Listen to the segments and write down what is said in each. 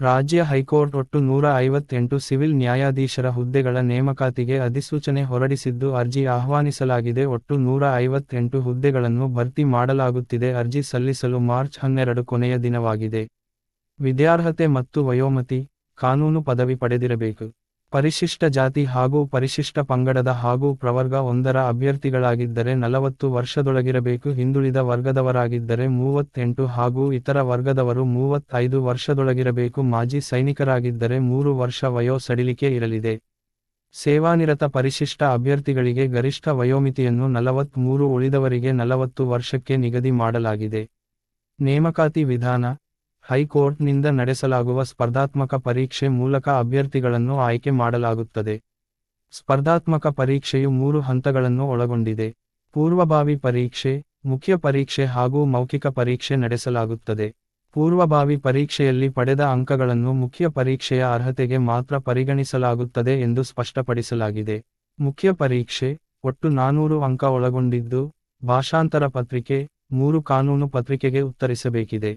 ರಾಜ್ಯ ಹೈಕೋರ್ಟ್ ಒಟ್ಟು 158 ಸಿವಿಲ್ ನ್ಯಾಯಾಧೀಶರ ಹುದ್ದೆಗಳ ನೇಮಕಾತಿಗೆ ಅಧಿಸೂಚನೆ ಹೊರಡಿಸಿದ್ದು ಅರ್ಜಿ ಆಹ್ವಾನಿಸಲಾಗಿದೆ. ಒಟ್ಟು 158 ಹುದ್ದೆಗಳನ್ನು ಭರ್ತಿ ಮಾಡಲಾಗುತ್ತಿದೆ. ಅರ್ಜಿ ಸಲ್ಲಿಸಲು ಮಾರ್ಚ್ 12 ಕೊನೆಯ ದಿನವಾಗಿದೆ. ವಿದ್ಯಾರ್ಹತೆ ಮತ್ತು ವಯೋಮಿತಿ: ಕಾನೂನು ಪದವಿ ಪಡೆದಿರಬೇಕು. ಪರಿಶಿಷ್ಟ ಜಾತಿ ಹಾಗೂ ಪರಿಶಿಷ್ಟ ಪಂಗಡದ ಹಾಗೂ ಪ್ರವರ್ಗ 1ರ ಅಭ್ಯರ್ಥಿಗಳಾಗಿದ್ದರೆ 40 ವರ್ಷದೊಳಗಿರಬೇಕು. ಹಿಂದುಳಿದ ವರ್ಗದವರಾಗಿದ್ದರೆ 38 ಹಾಗೂ ಇತರ ವರ್ಗದವರು 35 ವರ್ಷದೊಳಗಿರಬೇಕು. ಮಾಜಿ ಸೈನಿಕರಾಗಿದ್ದರೆ 3 ವರ್ಷ ವಯೋ ಸಡಿಲಿಕೆ ಇರಲಿದೆ. ಸೇವಾನಿರತ ಪರಿಶಿಷ್ಟ ಅಭ್ಯರ್ಥಿಗಳಿಗೆ ಗರಿಷ್ಠ ವಯೋಮಿತಿಯನ್ನು 43, ಉಳಿದವರಿಗೆ 40 ವರ್ಷಕ್ಕೆ ನಿಗದಿ ಮಾಡಲಾಗಿದೆ. ನೇಮಕಾತಿ ವಿಧಾನ: ಹೈಕೋರ್ಟ್ನಿಂದ ನಡೆಸಲಾಗುವ ಸ್ಪರ್ಧಾತ್ಮಕ ಪರೀಕ್ಷೆ ಮೂಲಕ ಅಭ್ಯರ್ಥಿಗಳನ್ನು ಆಯ್ಕೆ ಮಾಡಲಾಗುತ್ತದೆ. ಸ್ಪರ್ಧಾತ್ಮಕ ಪರೀಕ್ಷೆಯು 3 ಹಂತಗಳನ್ನು ಒಳಗೊಂಡಿದೆ. ಪೂರ್ವಭಾವಿ ಪರೀಕ್ಷೆ, ಮುಖ್ಯ ಪರೀಕ್ಷೆ ಹಾಗೂ ಮೌಖಿಕ ಪರೀಕ್ಷೆ ನಡೆಸಲಾಗುತ್ತದೆ. ಪೂರ್ವಭಾವಿ ಪರೀಕ್ಷೆಯಲ್ಲಿ ಪಡೆದ ಅಂಕಗಳನ್ನು ಮುಖ್ಯ ಪರೀಕ್ಷೆಯ ಅರ್ಹತೆಗೆ ಮಾತ್ರ ಪರಿಗಣಿಸಲಾಗುತ್ತದೆ ಎಂದು ಸ್ಪಷ್ಟಪಡಿಸಲಾಗಿದೆ. ಮುಖ್ಯ ಪರೀಕ್ಷೆ ಒಟ್ಟು 400 ಅಂಕ ಒಳಗೊಂಡಿದ್ದು, ಭಾಷಾಂತರ ಪತ್ರಿಕೆ, 3 ಕಾನೂನು ಪತ್ರಿಕೆಗೆ ಉತ್ತರಿಸಬೇಕಿದೆ.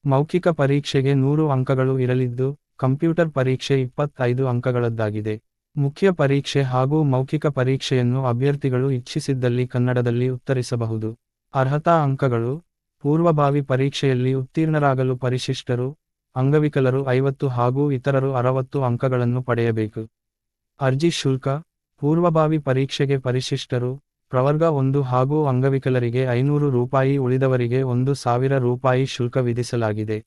ಮೌಖಿಕ ಪರೀಕ್ಷೆಗೆ 100 ಅಂಕಗಳು ಇರಲಿದ್ದು, ಕಂಪ್ಯೂಟರ್ ಪರೀಕ್ಷೆ 25 ಅಂಕಗಳದ್ದಾಗಿದೆ. ಮುಖ್ಯ ಪರೀಕ್ಷೆ ಹಾಗೂ ಮೌಖಿಕ ಪರೀಕ್ಷೆಯನ್ನು ಅಭ್ಯರ್ಥಿಗಳು ಇಚ್ಛಿಸಿದ್ದಲ್ಲಿ ಕನ್ನಡದಲ್ಲಿ ಉತ್ತರಿಸಬಹುದು. ಅರ್ಹತಾ ಅಂಕಗಳು: ಪೂರ್ವಭಾವಿ ಪರೀಕ್ಷೆಯಲ್ಲಿ ಉತ್ತೀರ್ಣರಾಗಲು ಪರಿಶಿಷ್ಟರು, ಅಂಗವಿಕಲರು 50 ಹಾಗೂ ಇತರರು 60 ಅಂಕಗಳನ್ನು ಪಡೆಯಬೇಕು. ಅರ್ಜಿ ಶುಲ್ಕ: ಪೂರ್ವಭಾವಿ ಪರೀಕ್ಷೆಗೆ ಪರಿಶಿಷ್ಟರು, ಪ್ರವರ್ಗ 1 ಹಾಗೂ ಅಂಗವಿಕಲರಿಗೆ ₹500, ಉಳಿದವರಿಗೆ ₹1,000 ಶುಲ್ಕ ವಿಧಿಸಲಾಗಿದೆ.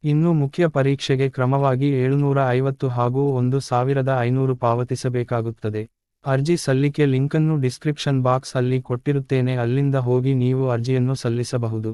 ಇನ್ನು ಮುಖ್ಯ ಪರೀಕ್ಷೆಗೆ ಕ್ರಮವಾಗಿ $750 ಹಾಗೂ $1,500 ಪಾವತಿಸಬೇಕಾಗುತ್ತದೆ. ಅರ್ಜಿ ಸಲ್ಲಿಕೆ ಲಿಂಕನ್ನು ಡಿಸ್ಕ್ರಿಪ್ಷನ್ ಬಾಕ್ಸ್ ಅಲ್ಲಿ ಕೊಟ್ಟಿರುತ್ತೇನೆ, ಅಲ್ಲಿಂದ ಹೋಗಿ ನೀವು ಅರ್ಜಿಯನ್ನು ಸಲ್ಲಿಸಬಹುದು.